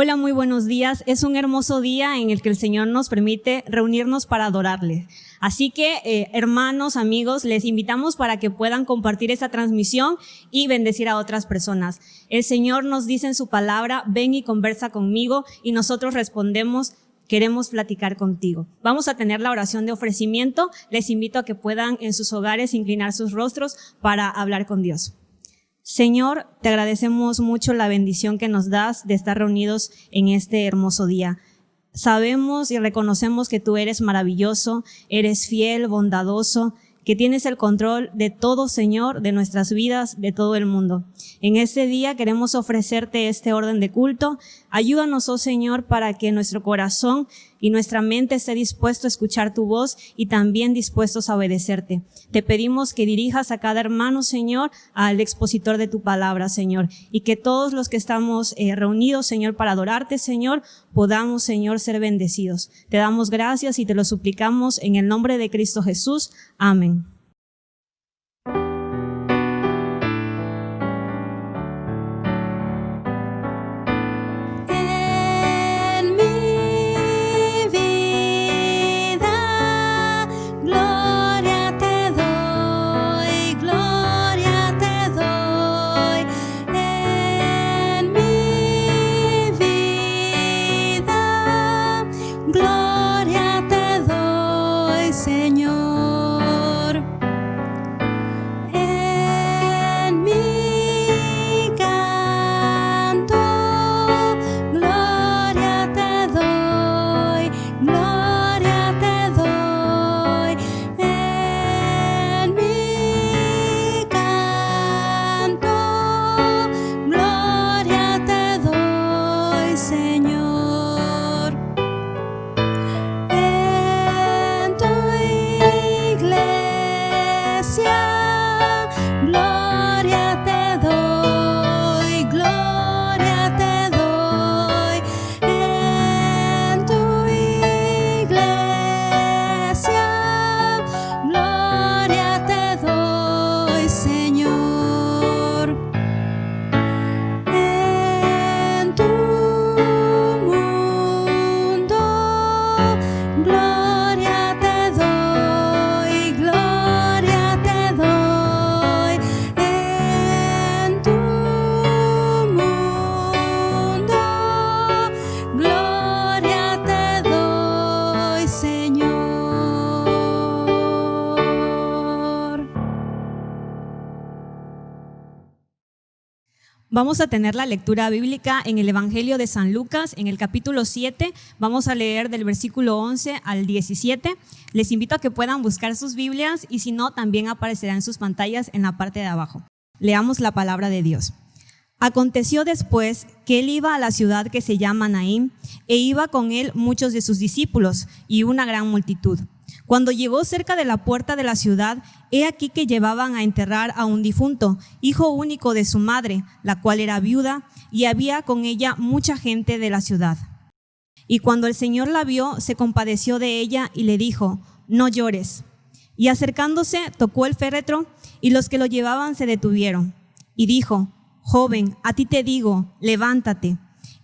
Hola, muy buenos días. Es un hermoso día en el que el Señor nos permite reunirnos para adorarle. Así que, hermanos, amigos, les invitamos para que puedan compartir esta transmisión y bendecir a otras personas. El Señor nos dice en su palabra, ven y conversa conmigo, y nosotros respondemos, queremos platicar contigo. Vamos a tener la oración de ofrecimiento. Les invito a que puedan en sus hogares inclinar sus rostros para hablar con Dios. Señor, te agradecemos mucho la bendición que nos das de estar reunidos en este hermoso día. Sabemos y reconocemos que tú eres maravilloso, eres fiel, bondadoso, que tienes el control de todo, Señor, de nuestras vidas, de todo el mundo. En este día queremos ofrecerte este orden de culto. Ayúdanos, oh Señor, para que nuestro corazón y nuestra mente esté dispuesto a escuchar tu voz y también dispuestos a obedecerte. Te pedimos que dirijas a cada hermano, Señor, al expositor de tu palabra, Señor, y que todos los que estamos reunidos, Señor, para adorarte, Señor, podamos, Señor, ser bendecidos. Te damos gracias y te lo suplicamos en el nombre de Cristo Jesús. Amén. Vamos a tener la lectura bíblica en el Evangelio de San Lucas, en el capítulo 7. Vamos a leer del versículo 11 al 17. Les invito a que puedan buscar sus Biblias y si no, también aparecerá en sus pantallas en la parte de abajo. Leamos la palabra de Dios. Aconteció después que él iba a la ciudad que se llama Naín, e iba con él muchos de sus discípulos y una gran multitud. Cuando llegó cerca de la puerta de la ciudad, he aquí que llevaban a enterrar a un difunto, hijo único de su madre, la cual era viuda, y había con ella mucha gente de la ciudad. Y cuando el Señor la vio, se compadeció de ella y le dijo, no llores. Y acercándose, tocó el féretro, y los que lo llevaban se detuvieron. Y dijo, joven, a ti te digo, levántate.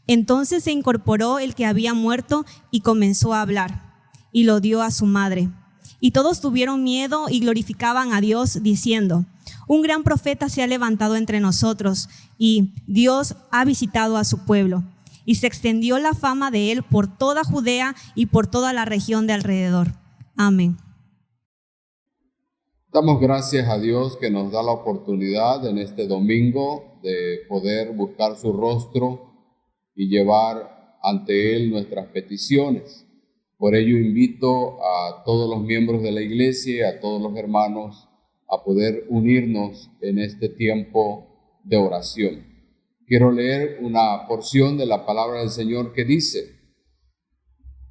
Entonces se incorporó el que había muerto y comenzó a hablar. Y lo dio a su madre. Y todos tuvieron miedo y glorificaban a Dios, diciendo, un gran profeta se ha levantado entre nosotros, y Dios ha visitado a su pueblo. Y se extendió la fama de él por toda Judea y por toda la región de alrededor. Amén. Damos gracias a Dios que nos da la oportunidad en este domingo de poder buscar su rostro y llevar ante Él nuestras peticiones. Por ello invito a todos los miembros de la iglesia y a todos los hermanos a poder unirnos en este tiempo de oración. Quiero leer una porción de la palabra del Señor que dice,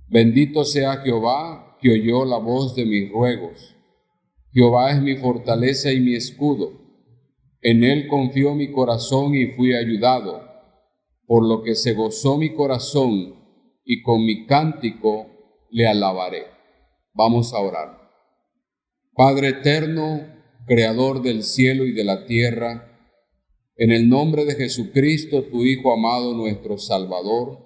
bendito sea Jehová que oyó la voz de mis ruegos. Jehová es mi fortaleza y mi escudo. En él confió mi corazón y fui ayudado, por lo que se gozó mi corazón y con mi cántico le alabaré. Vamos a orar. Padre eterno, creador del cielo y de la tierra, en el nombre de Jesucristo, tu Hijo amado, nuestro Salvador,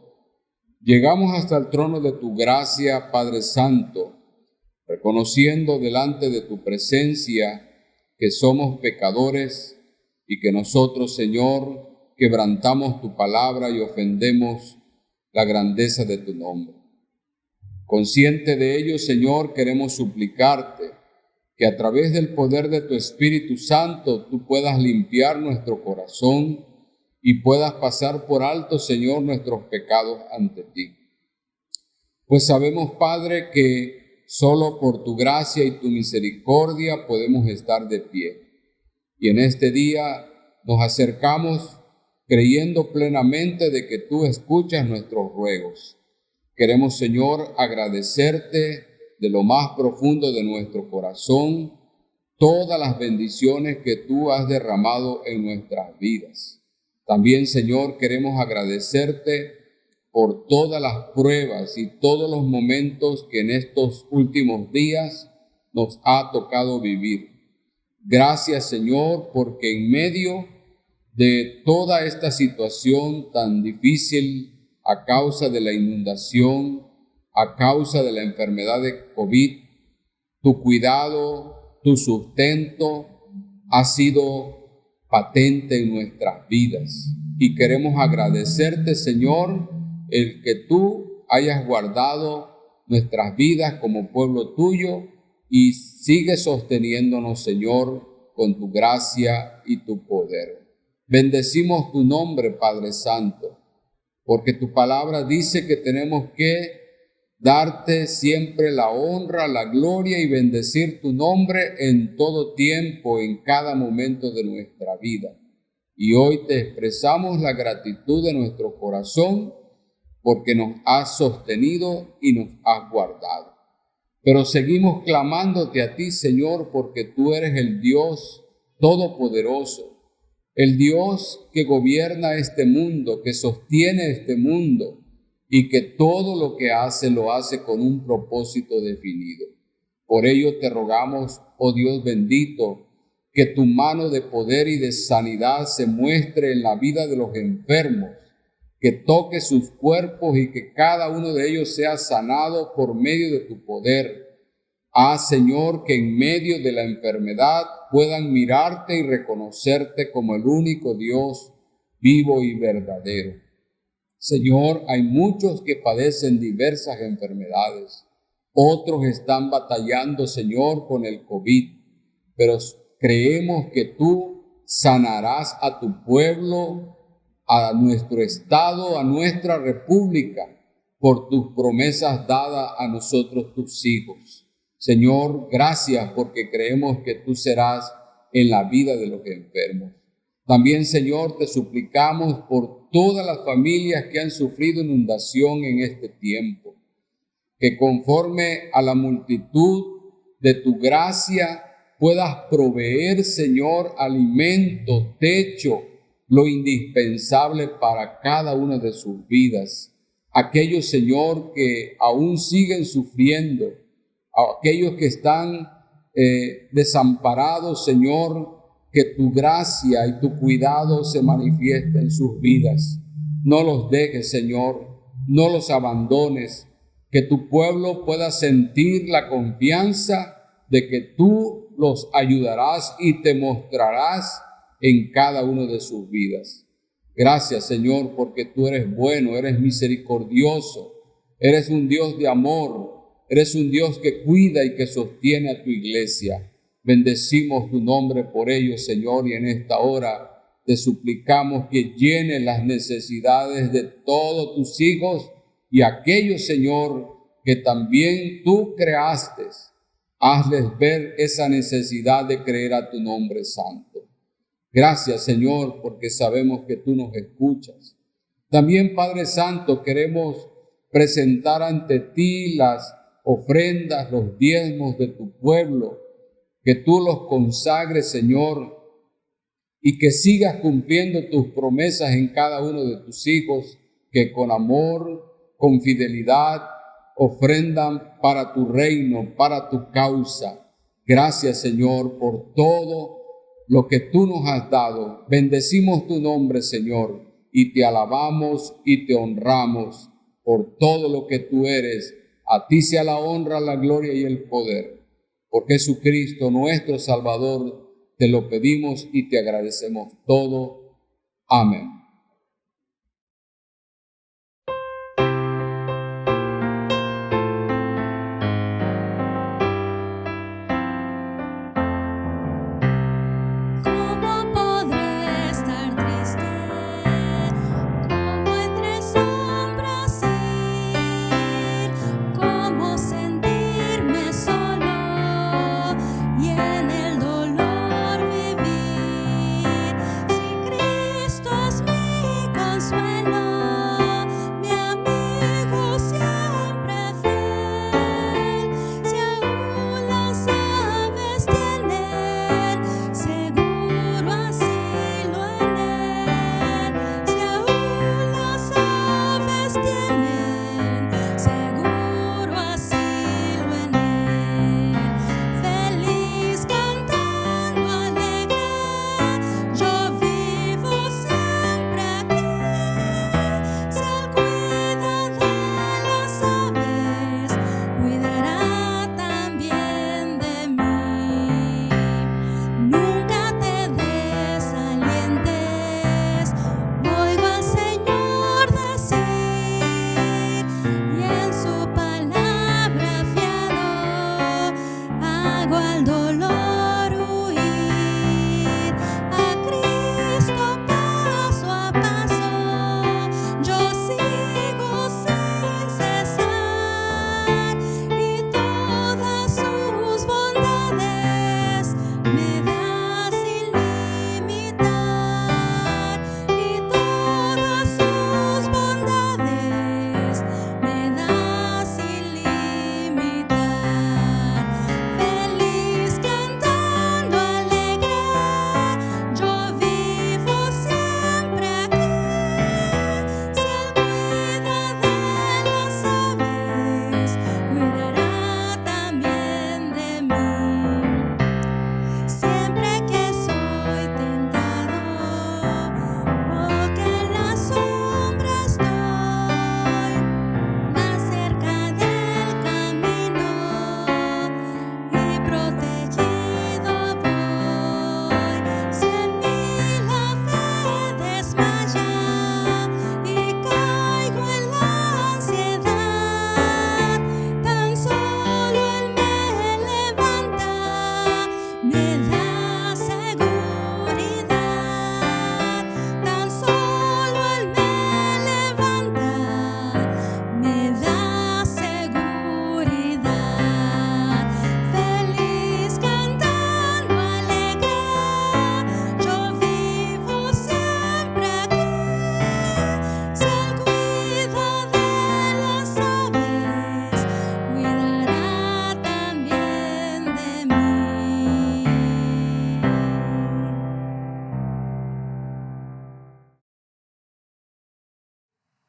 Llegamos hasta el trono de tu gracia, Padre Santo, reconociendo delante de tu presencia que somos pecadores y que nosotros, Señor, quebrantamos tu palabra y ofendemos la grandeza de tu nombre. Consciente de ello, Señor, queremos suplicarte que a través del poder de tu Espíritu Santo tú puedas limpiar nuestro corazón y puedas pasar por alto, Señor, nuestros pecados ante ti. Pues sabemos, Padre, que solo por tu gracia y tu misericordia podemos estar de pie. Y en este día nos acercamos creyendo plenamente de que tú escuchas nuestros ruegos. Queremos, Señor, agradecerte de lo más profundo de nuestro corazón todas las bendiciones que tú has derramado en nuestras vidas. También, Señor, queremos agradecerte por todas las pruebas y todos los momentos que en estos últimos días nos ha tocado vivir. Gracias, Señor, porque en medio de toda esta situación tan difícil a causa de la inundación, a causa de la enfermedad de COVID, tu cuidado, tu sustento ha sido patente en nuestras vidas. Y queremos agradecerte, Señor, el que tú hayas guardado nuestras vidas como pueblo tuyo y sigue sosteniéndonos, Señor, con tu gracia y tu poder. Bendecimos tu nombre, Padre Santo, porque tu palabra dice que tenemos que darte siempre la honra, la gloria y bendecir tu nombre en todo tiempo, en cada momento de nuestra vida. Y hoy te expresamos la gratitud de nuestro corazón porque nos has sostenido y nos has guardado. Pero seguimos clamándote a ti, Señor, porque tú eres el Dios todopoderoso, el Dios que gobierna este mundo, que sostiene este mundo, y que todo lo que hace, lo hace con un propósito definido. Por ello te rogamos, oh Dios bendito, que tu mano de poder y de sanidad se muestre en la vida de los enfermos, que toque sus cuerpos y que cada uno de ellos sea sanado por medio de tu poder. Haz, Señor, que en medio de la enfermedad puedan mirarte y reconocerte como el único Dios vivo y verdadero. Señor, hay muchos que padecen diversas enfermedades. Otros están batallando, Señor, con el COVID. Pero creemos que tú sanarás a tu pueblo, a nuestro estado, a nuestra república, por tus promesas dadas a nosotros, tus hijos. Señor, gracias porque creemos que tú serás en la vida de los enfermos. También, Señor, te suplicamos por todas las familias que han sufrido inundación en este tiempo, que conforme a la multitud de tu gracia puedas proveer, Señor, alimento, techo, lo indispensable para cada una de sus vidas. Aquellos, Señor, que aún siguen sufriendo, aquellos que están desamparados, Señor, que tu gracia y tu cuidado se manifieste en sus vidas. No los dejes, Señor, no los abandones, que tu pueblo pueda sentir la confianza de que tú los ayudarás y te mostrarás en cada uno de sus vidas. Gracias, Señor, porque tú eres bueno, eres misericordioso, eres un Dios de amor, eres un Dios que cuida y que sostiene a tu iglesia. Bendecimos tu nombre por ello, Señor, y en esta hora te suplicamos que llenes las necesidades de todos tus hijos y aquellos, Señor, que también tú creaste. Hazles ver esa necesidad de creer a tu nombre santo. Gracias, Señor, porque sabemos que tú nos escuchas. También, Padre Santo, queremos presentar ante ti las ofrendas, los diezmos de tu pueblo, que tú los consagres, Señor, y que sigas cumpliendo tus promesas en cada uno de tus hijos, que con amor, con fidelidad, ofrendan para tu reino, para tu causa. Gracias, Señor, por todo lo que tú nos has dado. Bendecimos tu nombre, Señor, y te alabamos y te honramos por todo lo que tú eres. A ti sea la honra, la gloria y el poder. Por Jesucristo, nuestro Salvador, te lo pedimos y te agradecemos todo. Amén.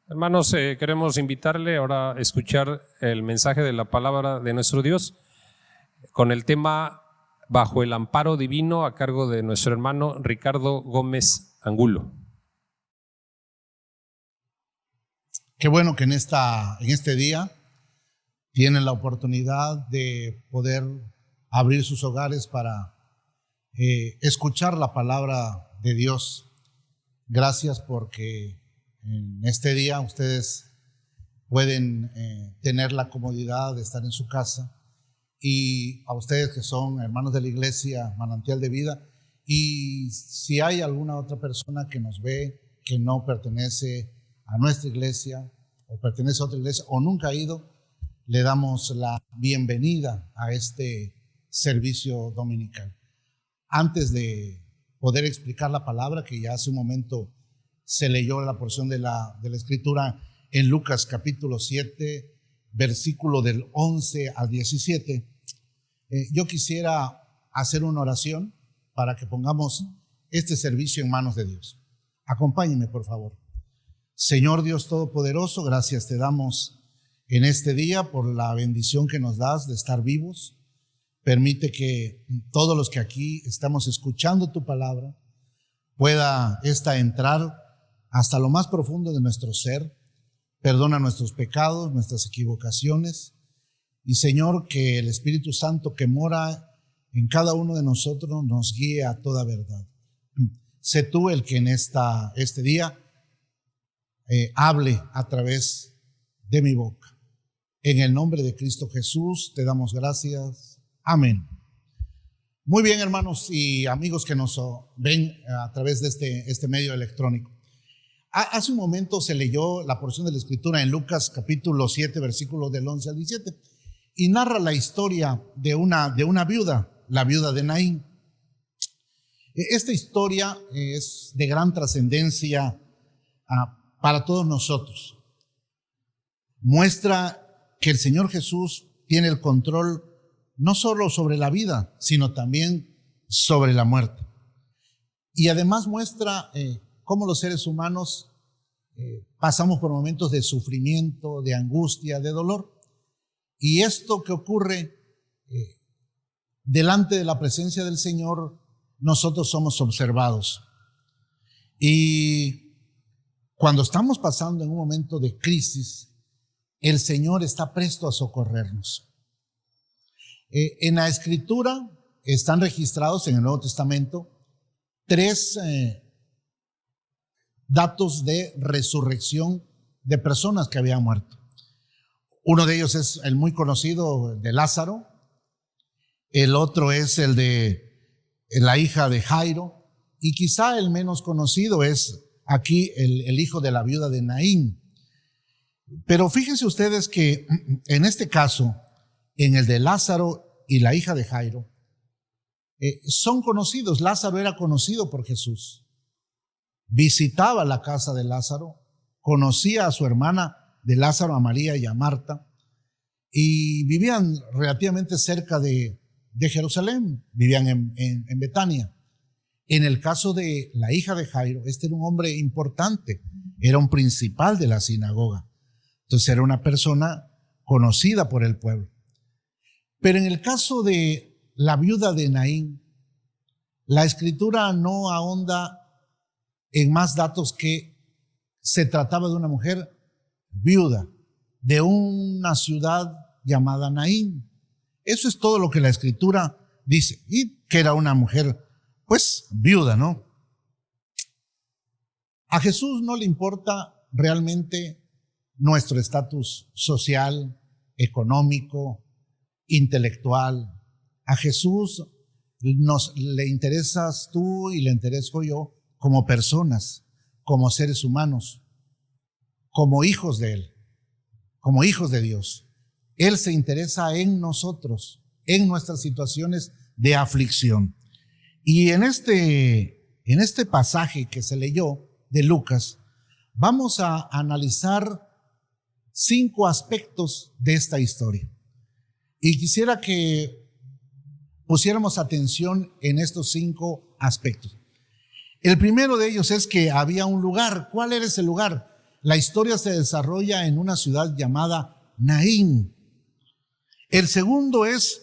Hermanos, queremos invitarle ahora a escuchar el mensaje de la palabra de nuestro Dios con el tema Bajo el amparo divino, a cargo de nuestro hermano Ricardo Gómez Angulo. Qué bueno que en este día tienen la oportunidad de poder abrir sus hogares para escuchar la palabra de Dios. Gracias porque en este día ustedes pueden tener la comodidad de estar en su casa, y a ustedes que son hermanos de la iglesia Manantial de Vida, y si hay alguna otra persona que nos ve que no pertenece a nuestra iglesia o pertenece a otra iglesia o nunca ha ido, le damos la bienvenida a este servicio dominical. Antes de poder explicar la palabra, que ya hace un momento se leyó la porción de la escritura en Lucas capítulo 7, versículo del 11 al 17, yo quisiera hacer una oración para que pongamos este servicio en manos de Dios. Acompáñenme, por favor. Señor Dios Todopoderoso, gracias te damos en este día por la bendición que nos das de estar vivos. Permite que todos los que aquí estamos escuchando tu palabra, pueda esta entrar hasta lo más profundo de nuestro ser, perdona nuestros pecados, nuestras equivocaciones. Y Señor, que el Espíritu Santo que mora en cada uno de nosotros nos guíe a toda verdad. Sé tú el que en este día hable a través de mi boca. En el nombre de Cristo Jesús te damos gracias. Amén. Muy bien, hermanos y amigos que nos ven a través de este medio electrónico. Hace un momento se leyó la porción de la Escritura en Lucas capítulo 7, versículos del 11 al 17, y narra la historia de una viuda, la viuda de Naín. Esta historia es de gran trascendencia para todos nosotros. Muestra que el Señor Jesús tiene el control no solo sobre la vida, sino también sobre la muerte. Y además muestra cómo los seres humanos pasamos por momentos de sufrimiento, de angustia, de dolor. Y esto que ocurre delante de la presencia del Señor, nosotros somos observados. Y cuando estamos pasando en un momento de crisis, el Señor está presto a socorrernos. En la Escritura están registrados en el Nuevo Testamento 3 datos de resurrección de personas que habían muerto. Uno de ellos es el muy conocido de Lázaro. El otro es el de la hija de Jairo. Y quizá el menos conocido es aquí el hijo de la viuda de Naín. Pero fíjense ustedes que en este caso, en el de Lázaro y la hija de Jairo, son conocidos. Lázaro era conocido por Jesús. Visitaba la casa de Lázaro, conocía a su hermana de Lázaro, a María y a Marta, y vivían relativamente cerca de Jerusalén, vivían en Betania. En el caso de la hija de Jairo, este era un hombre importante, era un principal de la sinagoga, entonces era una persona conocida por el pueblo. Pero en el caso de la viuda de Naín, la Escritura no ahonda en más datos que se trataba de una mujer viuda de una ciudad llamada Naín. Eso es todo lo que la Escritura dice, y que era una mujer pues viuda, ¿no? A Jesús no le importa realmente nuestro estatus social, económico, intelectual. A Jesús le interesas tú y le intereso yo como personas, como seres humanos, como hijos de Él, como hijos de Dios. Él se interesa en nosotros, en nuestras situaciones de aflicción. Y en este pasaje que se leyó de Lucas, vamos a analizar 5 aspectos de esta historia. Y quisiera que pusiéramos atención en estos 5 aspectos. El primero de ellos es que había un lugar. ¿Cuál era ese lugar? La historia se desarrolla en una ciudad llamada Naín. El segundo es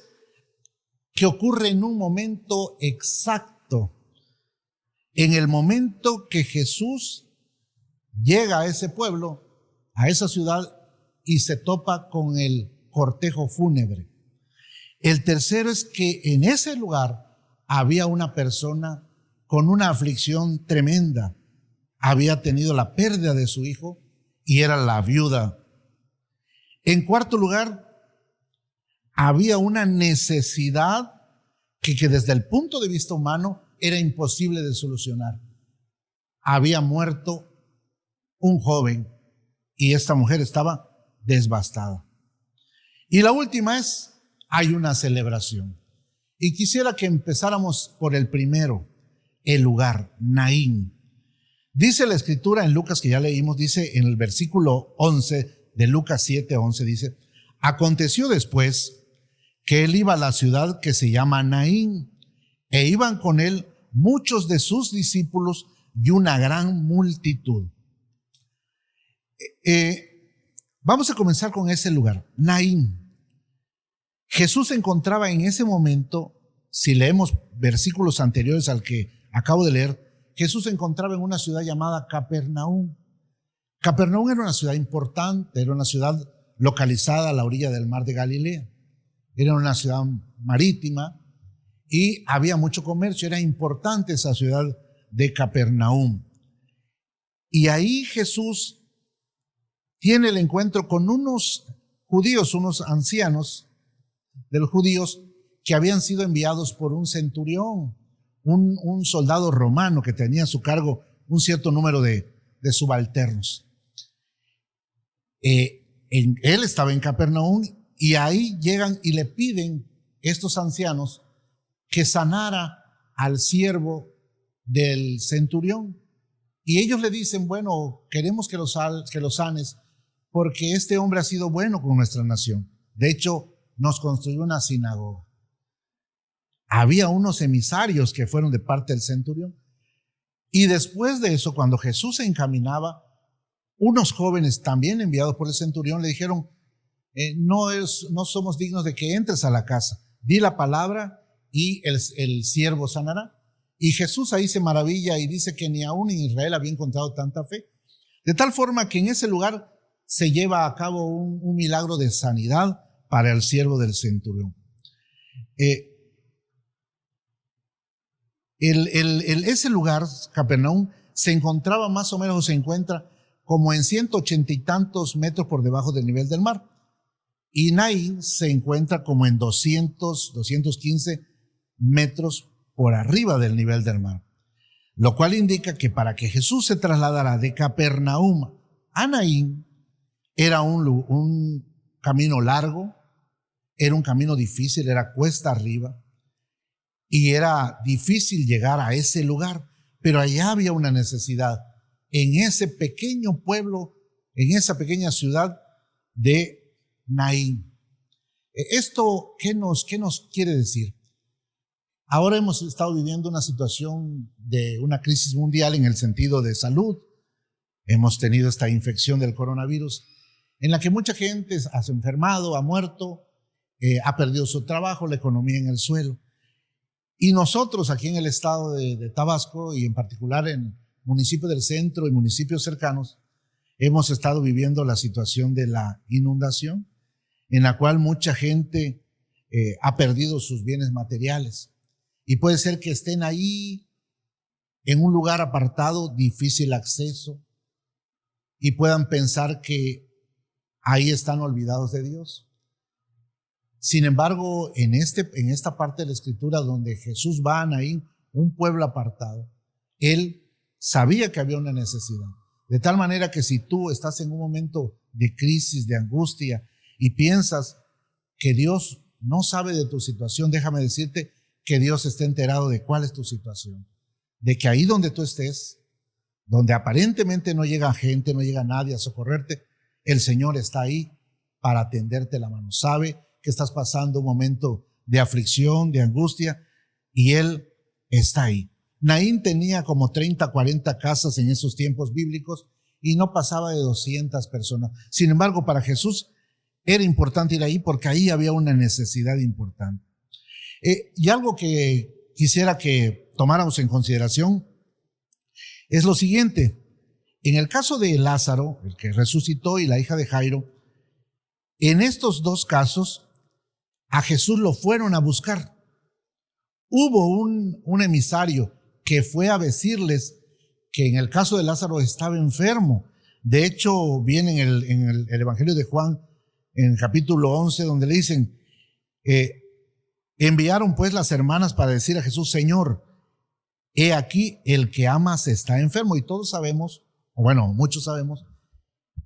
que ocurre en un momento exacto, en el momento que Jesús llega a ese pueblo, a esa ciudad, y se topa con el cortejo fúnebre. El tercero es que en ese lugar había una persona con una aflicción tremenda. Había tenido la pérdida de su hijo y era la viuda. En cuarto lugar, había una necesidad que desde el punto de vista humano era imposible de solucionar. Había muerto un joven y esta mujer estaba devastada. Y la última es, hay una celebración. Y quisiera que empezáramos por el primero, el lugar, Naín. Dice la Escritura en Lucas, que ya leímos, dice en el versículo 11 de Lucas 7:11, dice: aconteció después que él iba a la ciudad que se llama Naín, e iban con él muchos de sus discípulos y una gran multitud. Vamos a comenzar con ese lugar, Naín. Jesús se encontraba en ese momento, si leemos versículos anteriores al que acabo de leer, Jesús se encontraba en una ciudad llamada Capernaum. Capernaum era una ciudad importante, era una ciudad localizada a la orilla del mar de Galilea. Era una ciudad marítima y había mucho comercio. Era importante esa ciudad de Capernaum. Y ahí Jesús tiene el encuentro con unos judíos, unos ancianos de los judíos que habían sido enviados por un centurión, un soldado romano que tenía a su cargo un cierto número de subalternos. Él estaba en Capernaum y ahí llegan y le piden estos ancianos que sanara al siervo del centurión. Y ellos le dicen, bueno, queremos que lo sanes porque este hombre ha sido bueno con nuestra nación. De hecho, nos construyó una sinagoga. Había unos emisarios que fueron de parte del centurión. Y después de eso, cuando Jesús se encaminaba, unos jóvenes también enviados por el centurión le dijeron, no somos dignos de que entres a la casa. Di la palabra y el siervo sanará. Y Jesús ahí se maravilla y dice que ni aún en Israel había encontrado tanta fe. De tal forma que en ese lugar se lleva a cabo un milagro de sanidad para el siervo del centurión. Ese lugar, Capernaum, se encontraba más o menos, o se encuentra como en 180 y tantos metros por debajo del nivel del mar. Y Naín se encuentra como en 215 metros por arriba del nivel del mar. Lo cual indica que para que Jesús se trasladara de Capernaum a Naín, era un camino largo, era un camino difícil, era cuesta arriba, y era difícil llegar a ese lugar, pero allá había una necesidad, en ese pequeño pueblo, en esa pequeña ciudad de Naín. ¿Esto qué nos quiere decir? Ahora hemos estado viviendo una situación de una crisis mundial en el sentido de salud. Hemos tenido esta infección del coronavirus en la que mucha gente ha enfermado, ha muerto, ha perdido su trabajo, la economía en el suelo. Y nosotros aquí en el estado de Tabasco y en particular en municipios del centro y municipios cercanos, hemos estado viviendo la situación de la inundación en la cual mucha gente ha perdido sus bienes materiales. Y puede ser que estén ahí en un lugar apartado, difícil acceso, y puedan pensar que ahí están olvidados de Dios. Sin embargo, en esta parte de la Escritura donde Jesús va a Naín, un pueblo apartado, Él sabía que había una necesidad. De tal manera que si tú estás en un momento de crisis, de angustia, y piensas que Dios no sabe de tu situación, déjame decirte que Dios está enterado de cuál es tu situación. De que ahí donde tú estés, donde aparentemente no llega gente, no llega nadie a socorrerte, el Señor está ahí para atenderte la mano. Sabe que estás pasando un momento de aflicción, de angustia, y Él está ahí. Naín tenía como 30, 40 casas en esos tiempos bíblicos y no pasaba de 200 personas. Sin embargo, para Jesús era importante ir ahí porque ahí había una necesidad importante. Y algo que quisiera que tomáramos en consideración es lo siguiente. En el caso de Lázaro, el que resucitó, y la hija de Jairo, en estos dos casos a Jesús lo fueron a buscar. Hubo un emisario que fue a decirles que en el caso de Lázaro estaba enfermo. De hecho, viene en el Evangelio de Juan, en el capítulo 11, donde le dicen, enviaron pues las hermanas para decir a Jesús, Señor, he aquí el que amas está enfermo. Y todos sabemos, o bueno, muchos sabemos,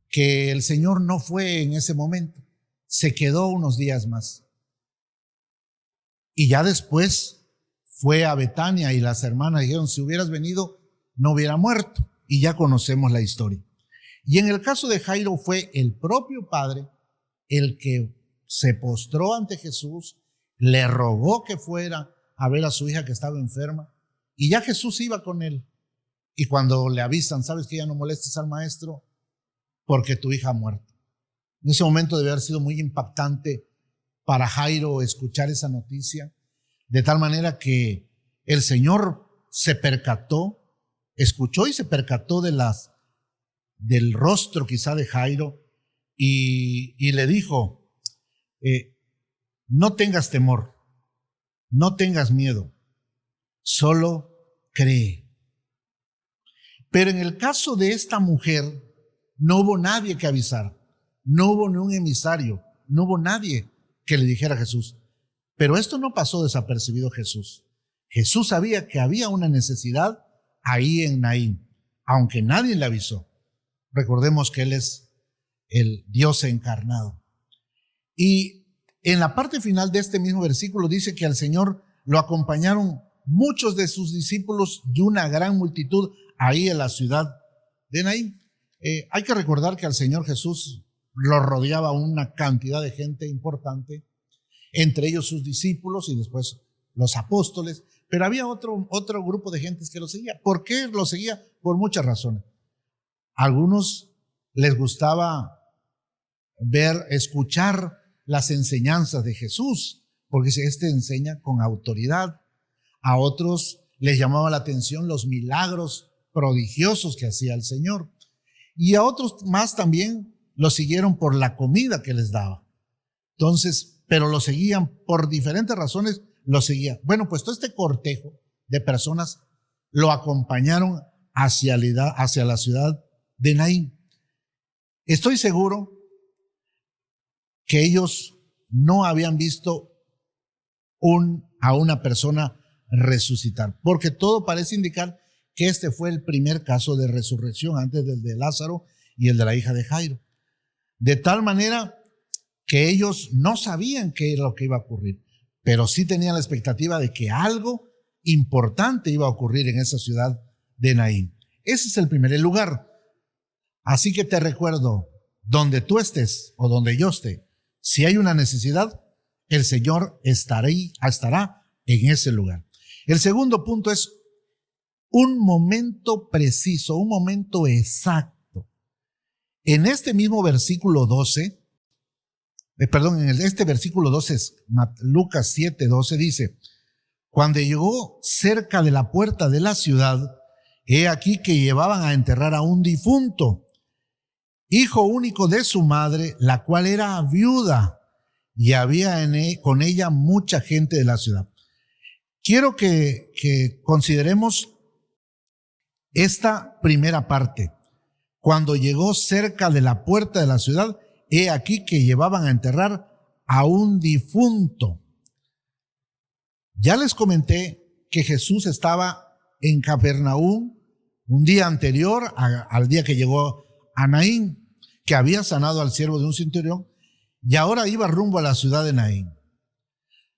que el Señor no fue en ese momento, se quedó unos días más. Y ya después fue a Betania y las hermanas dijeron, si hubieras venido, no hubiera muerto. Y ya conocemos la historia. Y en el caso de Jairo fue el propio padre el que se postró ante Jesús, le rogó que fuera a ver a su hija que estaba enferma, y ya Jesús iba con él. Y cuando le avisan, sabes que ya no molestes al maestro porque tu hija ha muerto. En ese momento debe haber sido muy impactante para Jairo escuchar esa noticia, de tal manera que el Señor se percató, escuchó y se percató de las del rostro quizá de Jairo y le dijo, no tengas temor, no tengas miedo, solo cree. Pero en el caso de esta mujer, no hubo nadie que avisar, no hubo ni un emisario, no hubo nadie que le dijera a Jesús. Pero esto no pasó desapercibido Jesús. Jesús sabía que había una necesidad ahí en Naín, aunque nadie le avisó. Recordemos que Él es el Dios encarnado. Y en la parte final de este mismo versículo dice que al Señor lo acompañaron muchos de sus discípulos y una gran multitud ahí en la ciudad de Naín. Hay que recordar que al Señor Jesús lo rodeaba una cantidad de gente importante, entre ellos sus discípulos y después los apóstoles, pero había otro grupo de gentes que lo seguía. ¿Por qué lo seguía? Por muchas razones. A algunos les gustaba escuchar las enseñanzas de Jesús, porque este enseña con autoridad. A otros les llamaba la atención los milagros prodigiosos que hacía el Señor. Y a otros más también lo siguieron por la comida que les daba. Entonces, pero lo seguían por diferentes razones, lo seguían. Bueno, pues todo este cortejo de personas lo acompañaron hacia la ciudad de Naín. Estoy seguro que ellos no habían visto a una persona resucitar, porque todo parece indicar que este fue el primer caso de resurrección antes del de Lázaro y el de la hija de Jairo. De tal manera que ellos no sabían qué era lo que iba a ocurrir, pero sí tenían la expectativa de que algo importante iba a ocurrir en esa ciudad de Naín. Ese es el primer lugar. Así que te recuerdo, donde tú estés o donde yo esté, si hay una necesidad, el Señor estará en ese lugar. El segundo punto es un momento preciso, un momento exacto. En este mismo versículo 12, en este versículo 12, Lucas 7:12 dice, cuando llegó cerca de la puerta de la ciudad, he aquí que llevaban a enterrar a un difunto, hijo único de su madre, la cual era viuda, y había con ella mucha gente de la ciudad. Quiero que consideremos esta primera parte. Cuando llegó cerca de la puerta de la ciudad, he aquí que llevaban a enterrar a un difunto. Ya les comenté que Jesús estaba en Capernaum un día anterior al día que llegó a Naín, que había sanado al siervo de un centurión, y ahora iba rumbo a la ciudad de Naín.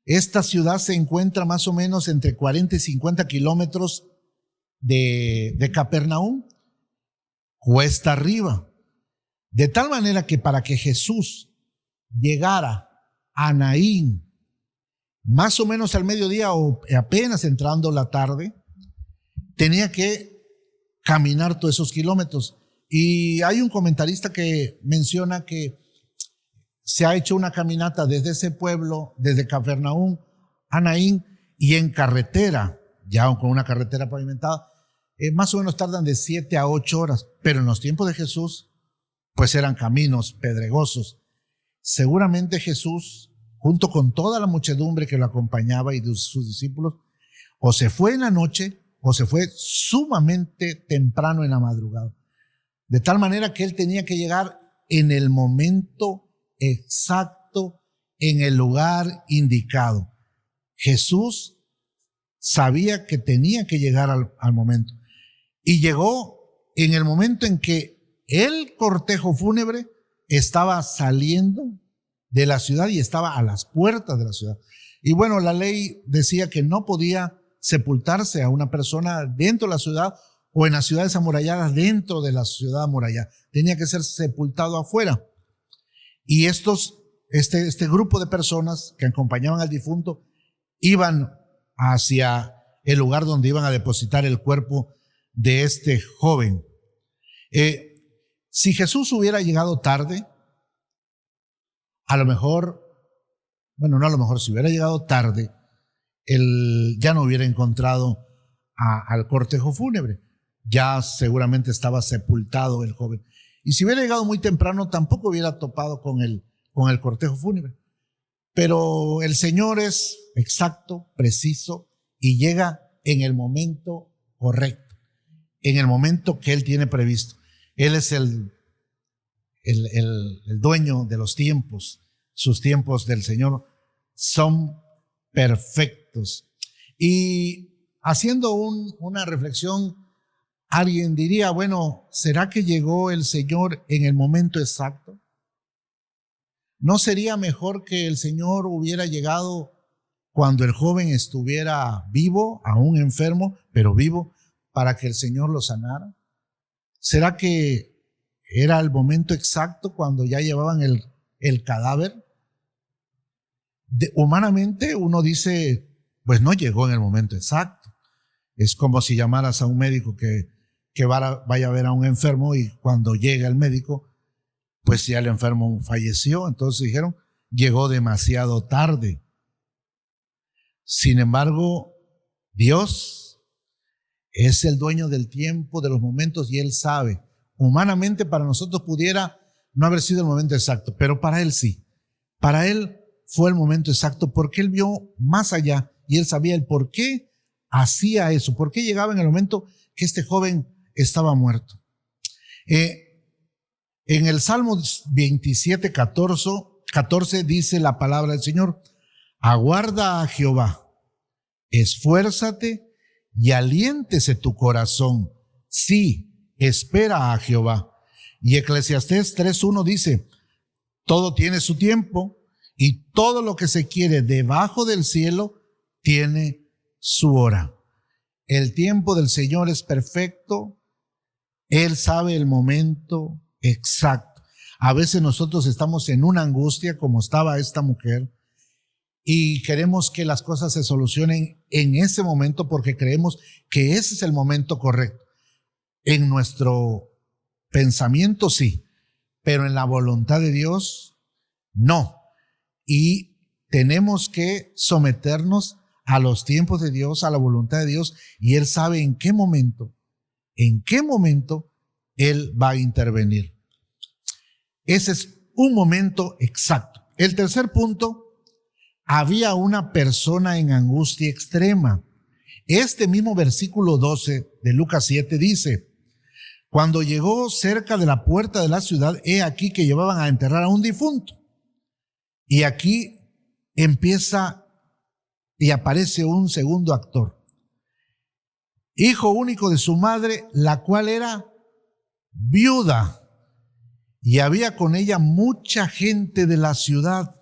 Esta ciudad se encuentra más o menos entre 40 y 50 kilómetros de Capernaum, cuesta arriba. De tal manera que para que Jesús llegara a Naín, más o menos al mediodía o apenas entrando la tarde, tenía que caminar todos esos kilómetros. Y hay un comentarista que menciona que se ha hecho una caminata desde ese pueblo, desde Capernaum a Naín, y en carretera, ya con una carretera pavimentada, más o menos tardan de 7 a 8 horas, pero en los tiempos de Jesús, pues eran caminos pedregosos. Seguramente Jesús, junto con toda la muchedumbre que lo acompañaba y de sus discípulos, o se fue en la noche o se fue sumamente temprano en la madrugada. De tal manera que él tenía que llegar en el momento exacto, en el lugar indicado. Jesús sabía que tenía que llegar al momento. Y llegó en el momento en que el cortejo fúnebre estaba saliendo de la ciudad y estaba a las puertas de la ciudad. Y bueno, la ley decía que no podía sepultarse a una persona dentro de la ciudad o en las ciudades amuralladas dentro de la ciudad amurallada. Tenía que ser sepultado afuera. Y este grupo de personas que acompañaban al difunto iban hacia el lugar donde iban a depositar el cuerpo de este joven. Si Jesús hubiera llegado tarde, a lo mejor, bueno, no a lo mejor, si hubiera llegado tarde, él ya no hubiera encontrado al cortejo fúnebre. ya seguramente estaba sepultado el joven. Y si hubiera llegado muy temprano, tampoco hubiera topado con el cortejo fúnebre. Pero el Señor es exacto, preciso, y llega en el momento correcto, en el momento que Él tiene previsto. Él es el dueño de los tiempos. Sus tiempos del Señor son perfectos. Y haciendo una reflexión, alguien diría, bueno, ¿será que llegó el Señor en el momento exacto? ¿No sería mejor que el Señor hubiera llegado cuando el joven estuviera vivo, aún enfermo, pero vivo, para que el Señor lo sanara? ¿Será que era el momento exacto cuando ya llevaban el cadáver? Humanamente uno dice, pues no llegó en el momento exacto. Es como si llamaras a un médico que vaya a ver a un enfermo y cuando llega el médico, pues ya el enfermo falleció. Entonces dijeron, llegó demasiado tarde. Sin embargo, Dios es el dueño del tiempo, de los momentos, y Él sabe. Humanamente para nosotros pudiera no haber sido el momento exacto, pero para Él sí. Para Él fue el momento exacto porque Él vio más allá y Él sabía el por qué hacía eso, por qué llegaba en el momento que este joven estaba muerto. En el Salmo 27, 14 dice la palabra del Señor: aguarda a Jehová, esfuérzate y aliéntese tu corazón. Sí, espera a Jehová. Y Eclesiastés 3:1 dice: todo tiene su tiempo y todo lo que se quiere debajo del cielo tiene su hora. El tiempo del Señor es perfecto. Él sabe el momento exacto. A veces nosotros estamos en una angustia como estaba esta mujer y queremos que las cosas se solucionen en ese momento porque creemos que ese es el momento correcto. En nuestro pensamiento sí, pero en la voluntad de Dios no. Y tenemos que someternos a los tiempos de Dios, a la voluntad de Dios, y Él sabe en qué momento Él va a intervenir. Ese es un momento exacto. El tercer punto: había una persona en angustia extrema. Este mismo versículo 12 de Lucas 7 dice: cuando llegó cerca de la puerta de la ciudad, he aquí que llevaban a enterrar a un difunto. Y aquí empieza y aparece un segundo actor. Hijo único de su madre, la cual era viuda, y había con ella mucha gente de la ciudad.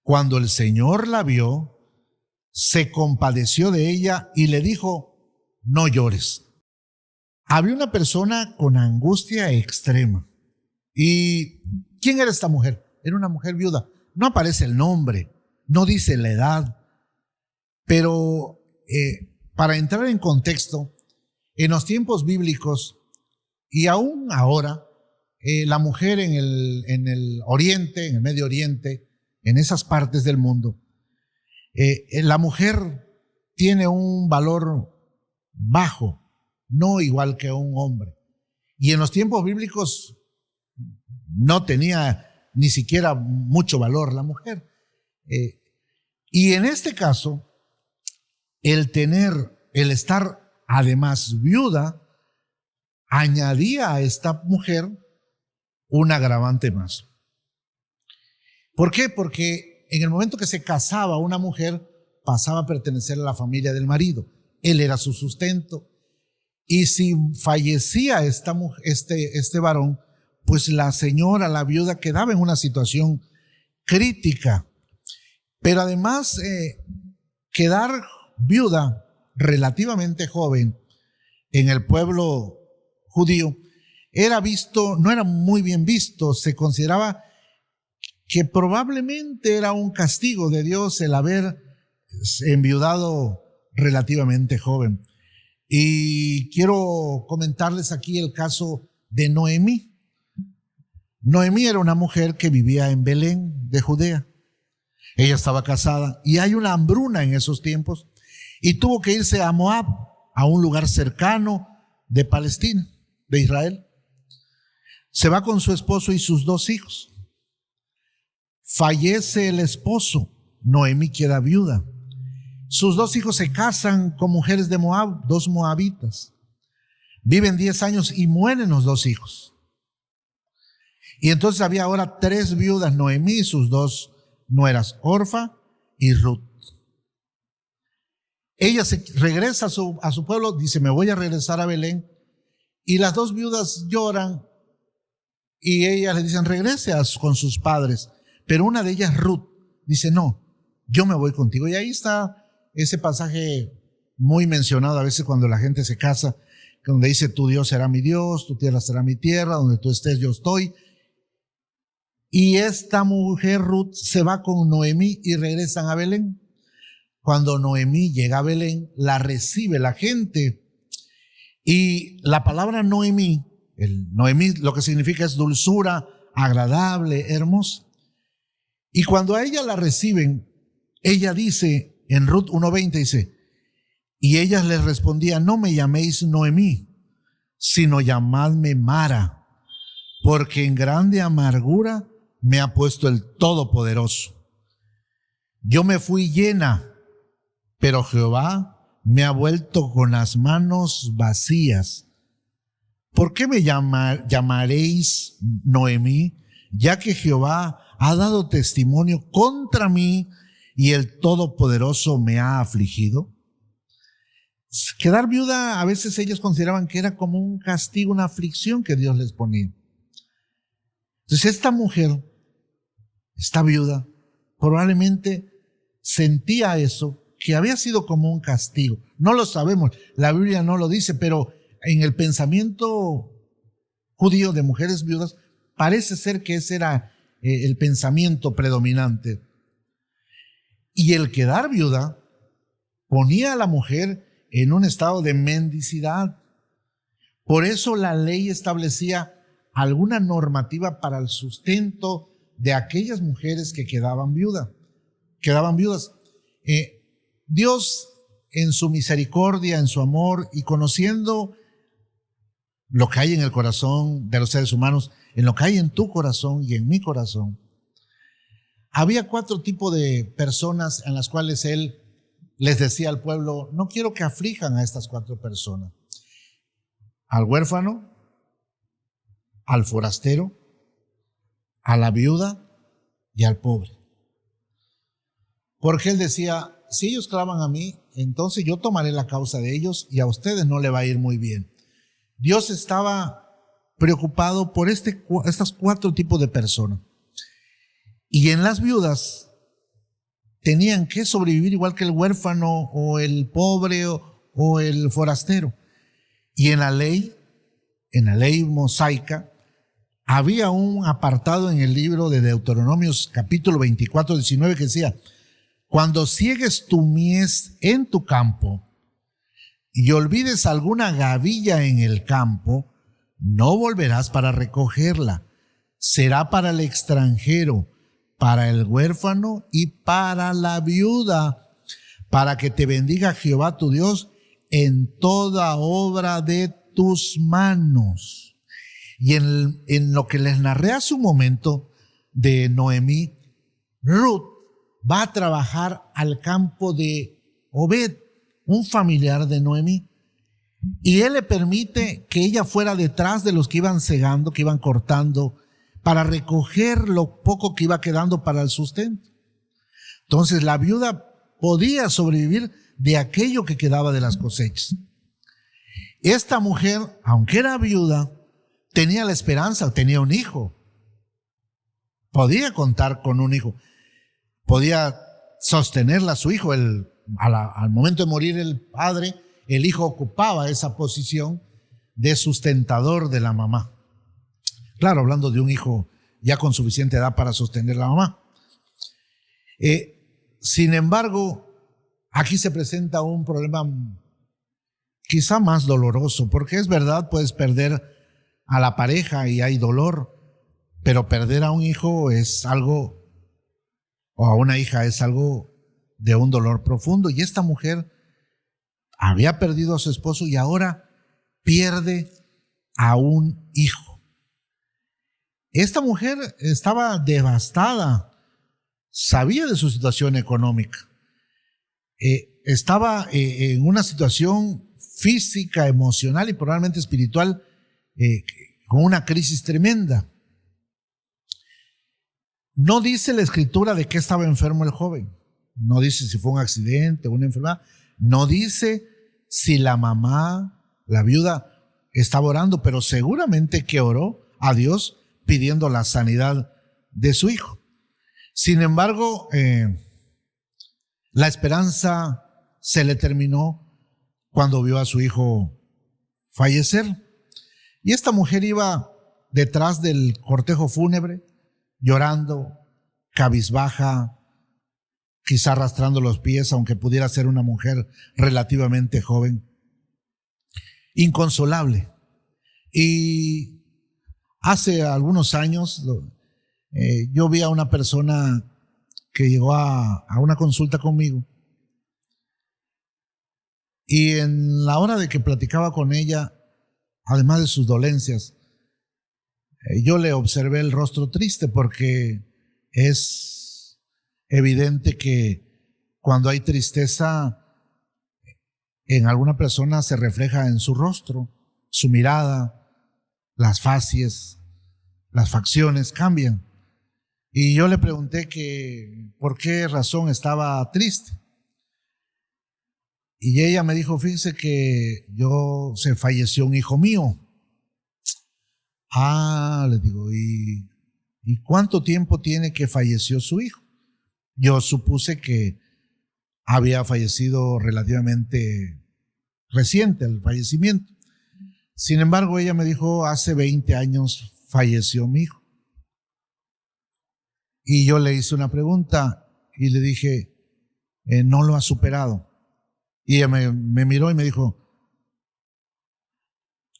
Cuando el Señor la vio, se compadeció de ella y le dijo: no llores. Había una persona con angustia extrema. ¿Y quién era esta mujer? Era una mujer viuda. No aparece el nombre, no dice la edad, pero para entrar en contexto, en los tiempos bíblicos y aún ahora, la mujer en el Oriente, en el Medio Oriente, en esas partes del mundo, la mujer tiene un valor bajo, no igual que un hombre. Y en los tiempos bíblicos no tenía ni siquiera mucho valor la mujer. Y en este caso, el estar además viuda, añadía a esta mujer un agravante más. ¿Por qué? Porque en el momento que se casaba una mujer, pasaba a pertenecer a la familia del marido. Él era su sustento. Y si fallecía este varón, pues la señora, la viuda, quedaba en una situación crítica. Pero además, quedar viuda relativamente joven en el pueblo judío no era muy bien visto. Se consideraba que probablemente era un castigo de Dios el haber enviudado relativamente joven. Y quiero comentarles aquí el caso de Noemí. Noemí era una mujer que vivía en Belén de Judea. Ella estaba casada y hay una hambruna en esos tiempos y tuvo que irse a Moab, a un lugar cercano de Palestina, de Israel. Se va con su esposo y sus 2 hijos. Fallece el esposo, Noemí queda viuda. Sus 2 hijos se casan con mujeres de Moab, 2 moabitas. Viven 10 años y mueren los 2 hijos. Y entonces había ahora 3 viudas, Noemí y sus 2 nueras, Orfa y Ruth. Ella se regresa a su pueblo, dice, me voy a regresar a Belén. Y las 2 viudas lloran y ellas le dicen, regrese con sus padres. Pero una de ellas, Ruth, dice, no, yo me voy contigo. Y ahí está ese pasaje muy mencionado a veces cuando la gente se casa, donde dice, tu Dios será mi Dios, tu tierra será mi tierra, donde tú estés yo estoy. Y esta mujer, Ruth, se va con Noemí y regresan a Belén. Cuando Noemí llega a Belén, la recibe la gente. Y la palabra Noemí, Noemí lo que significa es dulzura, agradable, hermosa. Y cuando a ella la reciben, ella dice, en Ruth 1:20 dice, y ellas les respondían, no me llaméis Noemí, sino llamadme Mara, porque en grande amargura me ha puesto el Todopoderoso. Yo me fui llena, pero Jehová me ha vuelto con las manos vacías. ¿Por qué me llamaréis Noemí, ya que Jehová ha dado testimonio contra mí y el Todopoderoso me ha afligido? Quedar viuda, a veces ellos consideraban que era como un castigo, una aflicción que Dios les ponía. Entonces esta mujer, esta viuda, probablemente sentía eso, que había sido como un castigo. No lo sabemos, la Biblia no lo dice, pero en el pensamiento judío de mujeres viudas, parece ser que ese era el pensamiento predominante. Y el quedar viuda ponía a la mujer en un estado de mendicidad. Por eso la ley establecía alguna normativa para el sustento de aquellas mujeres que quedaban viudas. Dios, en su misericordia, en su amor y conociendo lo que hay en el corazón de los seres humanos, en lo que hay en tu corazón y en mi corazón, había 4 tipos de personas en las cuales Él les decía al pueblo, no quiero que aflijan a estas 4 personas: al huérfano, al forastero, a la viuda y al pobre. Porque Él decía, si ellos claman a mí, entonces yo tomaré la causa de ellos y a ustedes no le va a ir muy bien. Dios estaba preocupado por estos 4 tipos de personas. Y en las viudas tenían que sobrevivir igual que el huérfano o el pobre o el forastero. Y en la ley mosaica, había un apartado en el libro de Deuteronomios capítulo 24, 19 que decía, cuando ciegues tu mies en tu campo y olvides alguna gavilla en el campo, no volverás para recogerla. Será para el extranjero, para el huérfano y para la viuda, para que te bendiga Jehová tu Dios en toda obra de tus manos. Y en lo que les narré hace un momento de Noemí, Ruth va a trabajar al campo de Obed, un familiar de Noemí. Y él le permite que ella fuera detrás de los que iban segando, que iban cortando, para recoger lo poco que iba quedando para el sustento. Entonces la viuda podía sobrevivir de aquello que quedaba de las cosechas. Esta mujer, aunque era viuda, tenía la esperanza, tenía un hijo. Podía contar con un hijo. Podía sostenerla a su hijo. Al momento de morir el padre, el hijo ocupaba esa posición de sustentador de la mamá. Claro, hablando de un hijo ya con suficiente edad para sostener a la mamá. Sin embargo, aquí se presenta un problema quizá más doloroso, porque es verdad, puedes perder a la pareja y hay dolor, pero perder a un hijo es algo, o a una hija es algo de un dolor profundo. Y esta mujer había perdido a su esposo y ahora pierde a un hijo. Esta mujer estaba devastada, sabía de su situación económica, estaba en una situación física, emocional y probablemente espiritual, con una crisis tremenda. No dice la escritura de qué estaba enfermo el joven, no dice si fue un accidente o una enfermedad, no dice si la mamá, la viuda, estaba orando, pero seguramente que oró a Dios pidiendo la sanidad de su hijo. Sin embargo, la esperanza se le terminó cuando vio a su hijo fallecer. Y esta mujer iba detrás del cortejo fúnebre, llorando, cabizbaja, quizá arrastrando los pies, aunque pudiera ser una mujer relativamente joven, inconsolable. Y hace algunos años yo vi a una persona que llegó a una consulta conmigo, y en la hora de que platicaba con ella, además de sus dolencias, yo le observé el rostro triste, porque es evidente que cuando hay tristeza en alguna persona se refleja en su rostro, su mirada, las facies, las facciones cambian. Y yo le pregunté que por qué razón estaba triste. Y ella me dijo, fíjese que se falleció un hijo mío. Le digo, ¿y cuánto tiempo tiene que falleció su hijo? Yo supuse que había fallecido relativamente reciente el fallecimiento. Sin embargo, ella me dijo, hace 20 años falleció mi hijo. Y yo le hice una pregunta y le dije, ¿no lo ha superado? Y ella me miró y me dijo,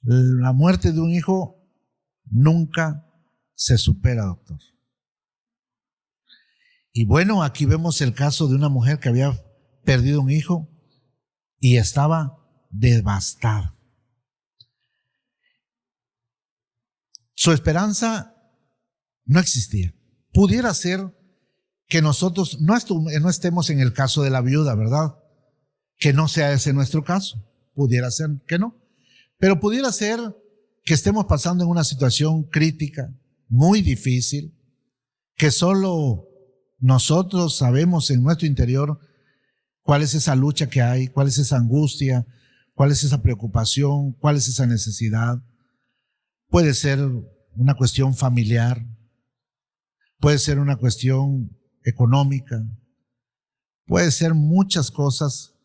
la muerte de un hijo nunca se supera, doctor. Y bueno, aquí vemos el caso de una mujer que había perdido un hijo y estaba devastada. Su esperanza no existía. Pudiera ser que nosotros no estemos en el caso de la viuda, ¿verdad? Que no sea ese nuestro caso. Pudiera ser que no. Pero pudiera ser que estemos pasando en una situación crítica, muy difícil, que solo nosotros sabemos en nuestro interior cuál es esa lucha que hay, cuál es esa angustia, cuál es esa preocupación, cuál es esa necesidad. Puede ser una cuestión familiar, puede ser una cuestión económica, puede ser muchas cosas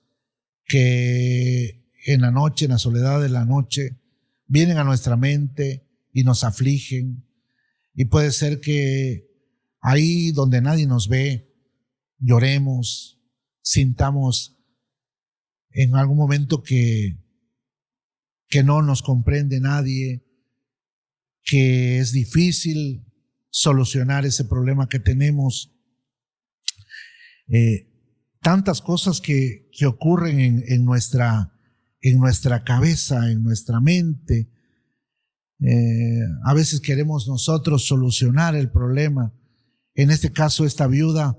que en la noche, en la soledad de la noche, vienen a nuestra mente y nos afligen. Y puede ser que ahí donde nadie nos ve, lloremos, sintamos en algún momento que no nos comprende nadie, que es difícil solucionar ese problema que tenemos. Tantas cosas que ocurren en nuestra cabeza, en nuestra mente. A veces queremos nosotros solucionar el problema. En este caso, esta viuda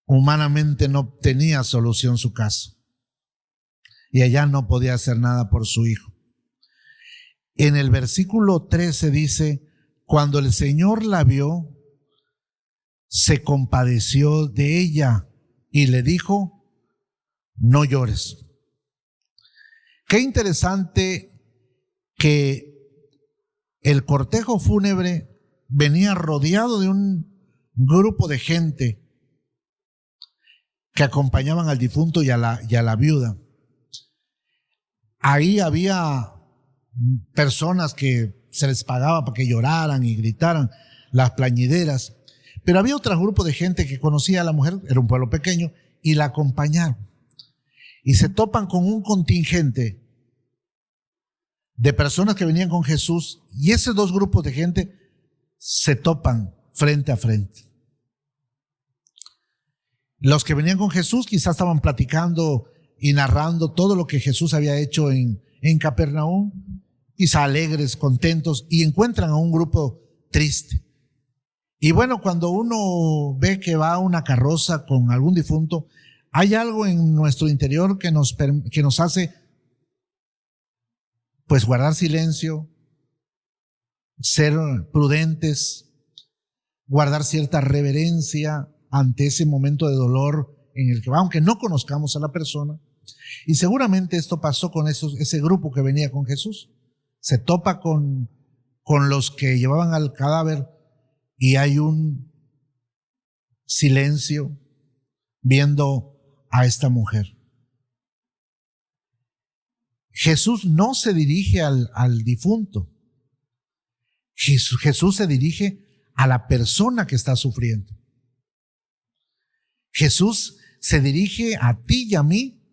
humanamente no tenía solución su caso. Y ella no podía hacer nada por su hijo. En el versículo 13 dice, cuando el Señor la vio, se compadeció de ella y le dijo, no llores. Qué interesante que el cortejo fúnebre venía rodeado de un grupo de gente que acompañaban al difunto y a la viuda. Ahí había personas que se les pagaba para que lloraran y gritaran, las plañideras. Pero había otro grupo de gente que conocía a la mujer, era un pueblo pequeño, y la acompañaron. Y se topan con un contingente de personas que venían con Jesús, y esos dos grupos de gente se topan frente a frente. Los que venían con Jesús quizás estaban platicando y narrando todo lo que Jesús había hecho en en Capernaum, quizá alegres, contentos, y encuentran a un grupo triste. Y bueno, cuando uno ve que va una carroza con algún difunto, hay algo en nuestro interior que nos hace pues guardar silencio, ser prudentes, guardar cierta reverencia ante ese momento de dolor en el que va, aunque no conozcamos a la persona. Y seguramente esto pasó con ese grupo que venía con Jesús. Se topa con los que llevaban al cadáver y hay un silencio viendo a esta mujer. Jesús no se dirige al difunto. Jesús se dirige a la persona que está sufriendo. Jesús se dirige a ti y a mí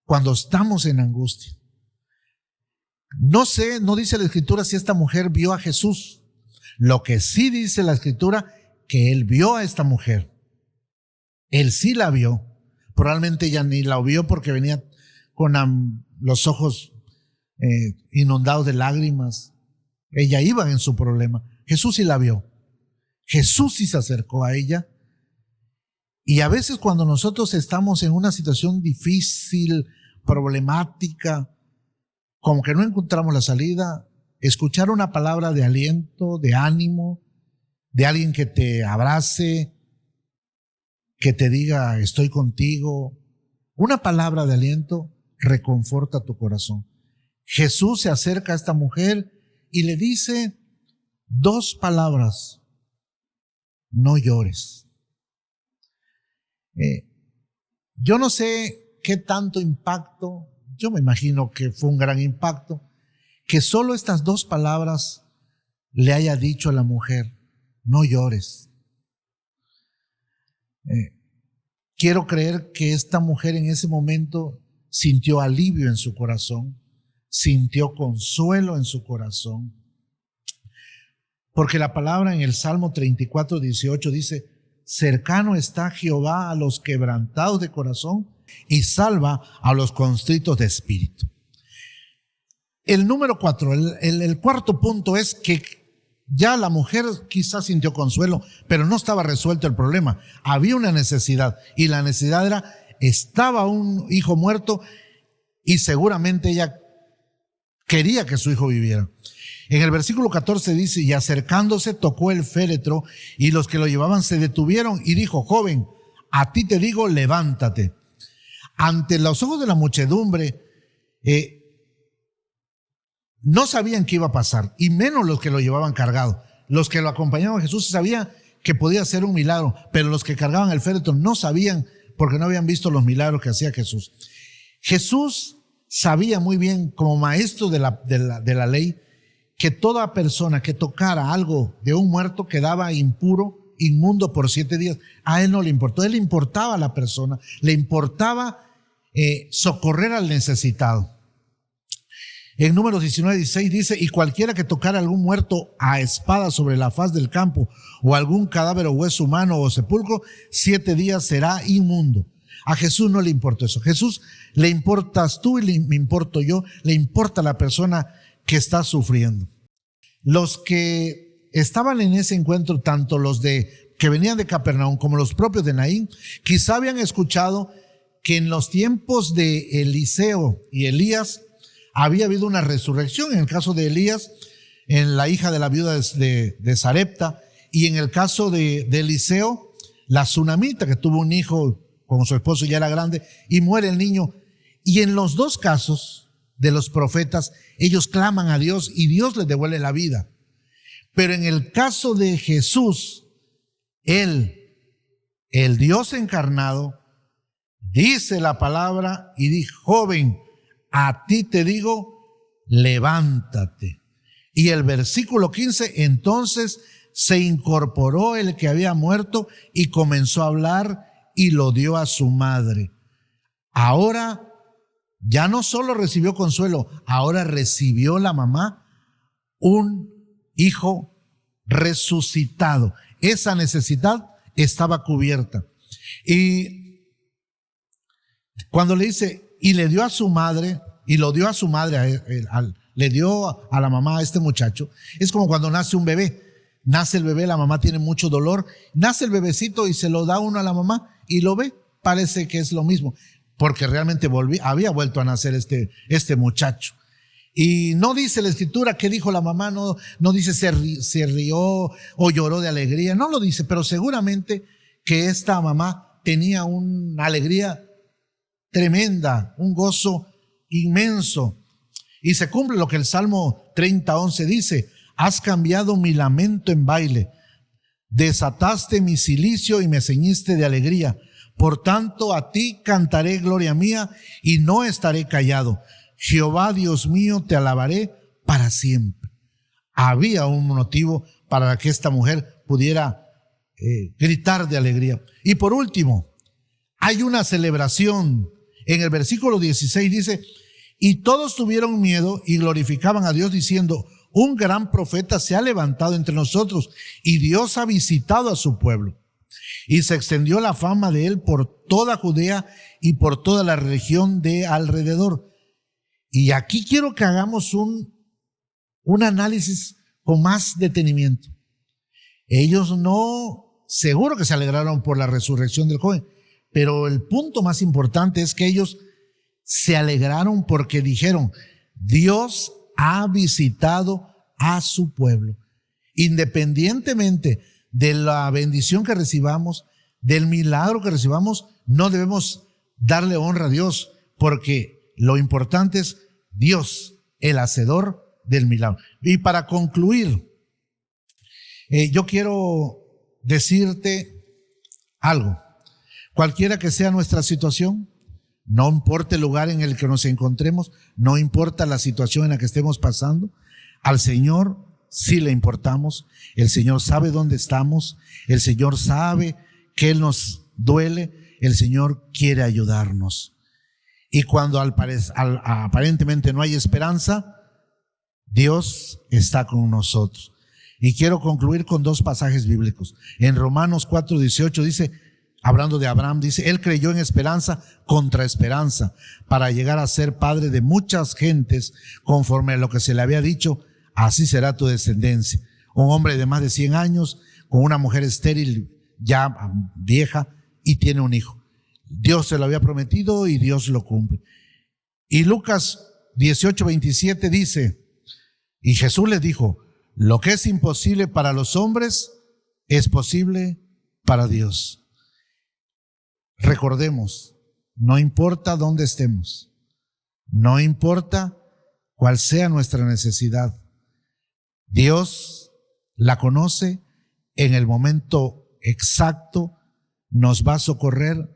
cuando estamos en angustia. No sé, no dice la Escritura si esta mujer vio a Jesús. Lo que sí dice la Escritura, que él vio a esta mujer. Él sí la vio. Probablemente ella ni la vio porque venía con los ojos inundados de lágrimas. Ella iba en su problema. Jesús sí la vio. Jesús sí se acercó a ella. Y a veces cuando nosotros estamos en una situación difícil, problemática, como que no encontramos la salida, escuchar una palabra de aliento, de ánimo, de alguien que te abrace, que te diga estoy contigo, una palabra de aliento reconforta tu corazón. Jesús se acerca a esta mujer y le dice 2 palabras: no llores. Yo no sé qué tanto impacto, yo me imagino que fue un gran impacto, que solo estas 2 palabras le haya dicho a la mujer: no llores. Quiero creer que esta mujer en ese momento sintió alivio en su corazón, sintió consuelo en su corazón, porque la palabra en el Salmo 34:18 dice: cercano está Jehová a los quebrantados de corazón y salva a los constritos de espíritu. El número 4, el cuarto punto es que ya la mujer quizás sintió consuelo, pero no estaba resuelto el problema. Había una necesidad y la necesidad era, estaba un hijo muerto y seguramente ella quería que su hijo viviera. En el versículo 14 dice: y acercándose tocó el féretro y los que lo llevaban se detuvieron y dijo: joven, a ti te digo, levántate. Ante los ojos de la muchedumbre, no sabían qué iba a pasar, y menos los que lo llevaban cargado. Los que lo acompañaban a Jesús sabían que podía ser un milagro, pero los que cargaban el féretro no sabían, porque no habían visto los milagros que hacía Jesús. Jesús sabía muy bien, como maestro de la ley, que toda persona que tocara algo de un muerto quedaba impuro, inmundo por 7 días. A él no le importó, a él le importaba a la persona, le importaba socorrer al necesitado. En Números 19:16 dice: y cualquiera que tocara algún muerto a espada sobre la faz del campo, o algún cadáver o hueso humano o sepulcro, 7 días será inmundo. A Jesús no le importó eso. Jesús le importas tú y me importo yo, le importa la persona que está sufriendo. Los que estaban en ese encuentro, tanto los que venían de Capernaum como los propios de Naín, quizá habían escuchado que en los tiempos de Eliseo y Elías había habido una resurrección. En el caso de Elías, en la hija de la viuda de Sarepta, y en el caso de Eliseo, la tsunamita, que tuvo un hijo con su esposo, ya era grande, y muere el niño. Y en los 2 casos de los profetas, ellos claman a Dios y Dios les devuelve la vida. Pero en el caso de Jesús, Él, el Dios encarnado, dice la palabra y dice: joven, a ti te digo, levántate. Y el versículo 15, entonces se incorporó el que había muerto y comenzó a hablar y lo dio a su madre. Ahora ya no solo recibió consuelo, ahora recibió la mamá un hijo resucitado. Esa necesidad estaba cubierta. Y cuando le dice, y le dio a su madre, y lo dio a su madre, le dio a la mamá a este muchacho, es como cuando nace un bebé. Nace el bebé, la mamá tiene mucho dolor, nace el bebecito y se lo da uno a la mamá y lo ve, parece que es lo mismo, porque realmente había vuelto a nacer este muchacho. Y no dice la escritura qué dijo la mamá, no dice se rió o lloró de alegría, no lo dice, pero seguramente que esta mamá tenía una alegría tremenda, un gozo inmenso. Y se cumple lo que el Salmo 30:11 dice: has cambiado mi lamento en baile, desataste mi cilicio y me ceñiste de alegría. Por tanto, a ti cantaré gloria mía y no estaré callado. Jehová, Dios mío, te alabaré para siempre. Había un motivo para que esta mujer pudiera gritar de alegría. Y por último, hay una celebración. En el versículo 16 dice: y todos tuvieron miedo y glorificaban a Dios diciendo: un gran profeta se ha levantado entre nosotros y Dios ha visitado a su pueblo. Y se extendió la fama de él por toda Judea y por toda la región de alrededor. Y aquí quiero que hagamos un análisis con más detenimiento. Ellos seguro que se alegraron por la resurrección del joven, pero el punto más importante es que ellos se alegraron porque dijeron: Dios ha visitado a su pueblo. Independientemente de la bendición que recibamos, del milagro que recibamos, no debemos darle honra a Dios, porque lo importante es Dios, el hacedor del milagro. Y para concluir, yo quiero decirte algo. Cualquiera que sea nuestra situación, no importa el lugar en el que nos encontremos, no importa la situación en la que estemos pasando, al Señor sí le importamos. El Señor sabe dónde estamos, el Señor sabe que nos duele, el Señor quiere ayudarnos. Y cuando aparentemente no hay esperanza, Dios está con nosotros. Y quiero concluir con dos pasajes bíblicos. En Romanos 4:18 dice, hablando de Abraham, dice: él creyó en esperanza contra esperanza para llegar a ser padre de muchas gentes, conforme a lo que se le había dicho: así será tu descendencia. Un hombre de más de 100 años con una mujer estéril, ya vieja, y tiene un hijo. Dios se lo había prometido y Dios lo cumple. Y Lucas 18:27 dice: y Jesús les dijo: lo que es imposible para los hombres es posible para Dios. Recordemos, no importa dónde estemos, no importa cuál sea nuestra necesidad, Dios la conoce, en el momento exacto nos va a socorrer,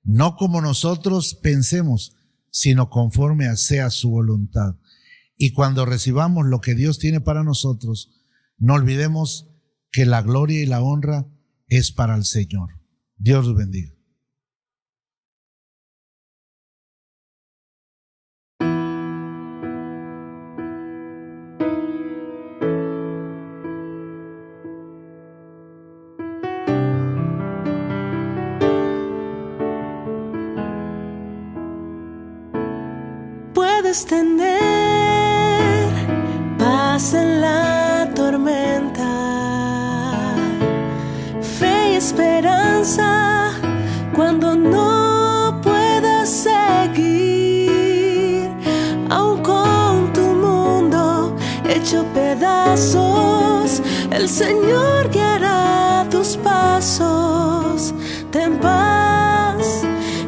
no como nosotros pensemos, sino conforme sea su voluntad. Y cuando recibamos lo que Dios tiene para nosotros, no olvidemos que la gloria y la honra es para el Señor. Dios los bendiga. Puedes tener paz en la tormenta, fe y esperanza cuando no puedas seguir, aun con tu mundo hecho pedazos, el Señor guiará tus pasos. Ten paz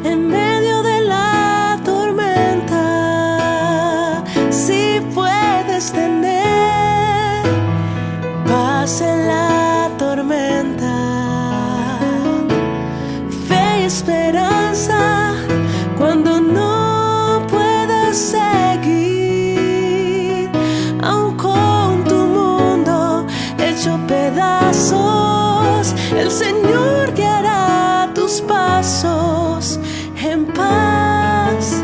en medio de la tormenta, si puedes tener paz en la tormenta, fe y esperanza cuando no puedas seguir, aun con tu mundo hecho pedazos, el Señor guiará tus pasos. En paz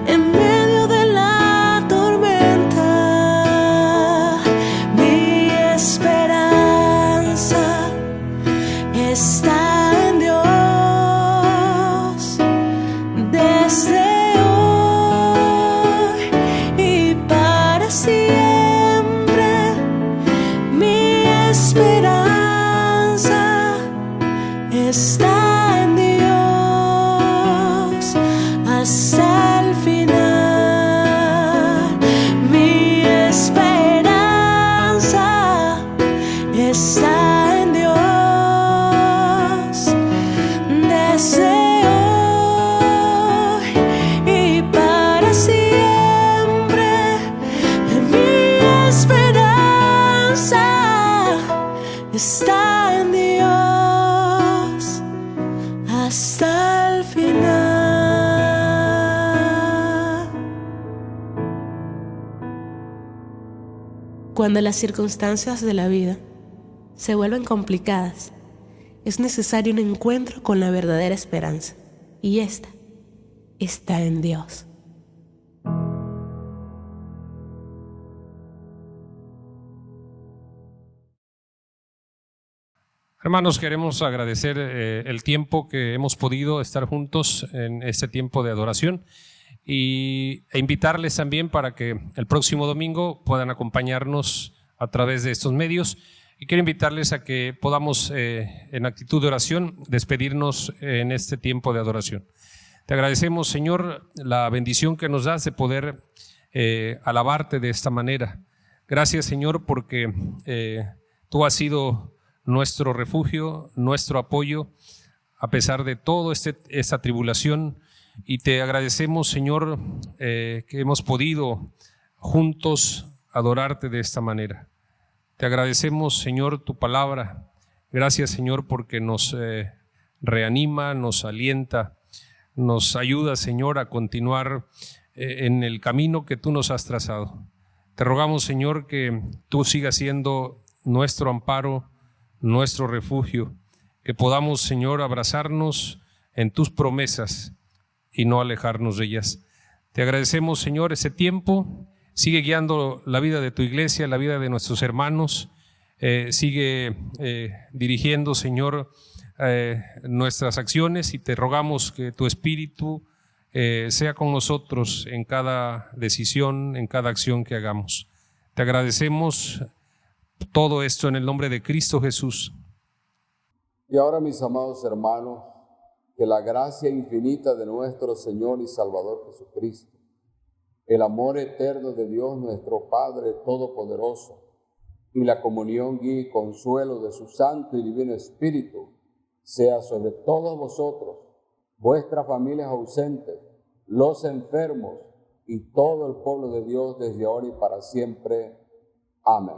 en medio de la tormenta, mi esperanza está en Dios. Desde hoy Cuando las circunstancias de la vida se vuelven complicadas, es necesario un encuentro con la verdadera esperanza, y esta está en Dios. Hermanos, queremos agradecer el tiempo que hemos podido estar juntos en este tiempo de adoración e invitarles también para que el próximo domingo puedan acompañarnos a través de estos medios. Y quiero invitarles a que podamos, en actitud de oración, despedirnos en este tiempo de adoración. Te agradecemos, Señor, la bendición que nos das de poder alabarte de esta manera. Gracias, Señor, porque tú has sido nuestro refugio, nuestro apoyo, a pesar de toda esta tribulación. Y te agradecemos, Señor, que hemos podido juntos adorarte de esta manera. Te agradecemos, Señor, tu palabra. Gracias, Señor, porque nos reanima, nos alienta, nos ayuda, Señor, a continuar en el camino que tú nos has trazado. Te rogamos, Señor, que tú sigas siendo nuestro amparo, nuestro refugio, que podamos, Señor, abrazarnos en tus promesas y no alejarnos de ellas. Te agradecemos, Señor, ese tiempo. Sigue guiando la vida de tu iglesia, la vida de nuestros hermanos. Sigue dirigiendo, Señor, nuestras acciones, y te rogamos que tu Espíritu sea con nosotros en cada decisión, en cada acción que hagamos. Te agradecemos todo esto en el nombre de Cristo Jesús. Y ahora, mis amados hermanos, que la gracia infinita de nuestro Señor y Salvador Jesucristo, el amor eterno de Dios nuestro Padre Todopoderoso, y la comunión, guía y consuelo de su Santo y Divino Espíritu sea sobre todos vosotros, vuestras familias ausentes, los enfermos y todo el pueblo de Dios desde ahora y para siempre. Amén.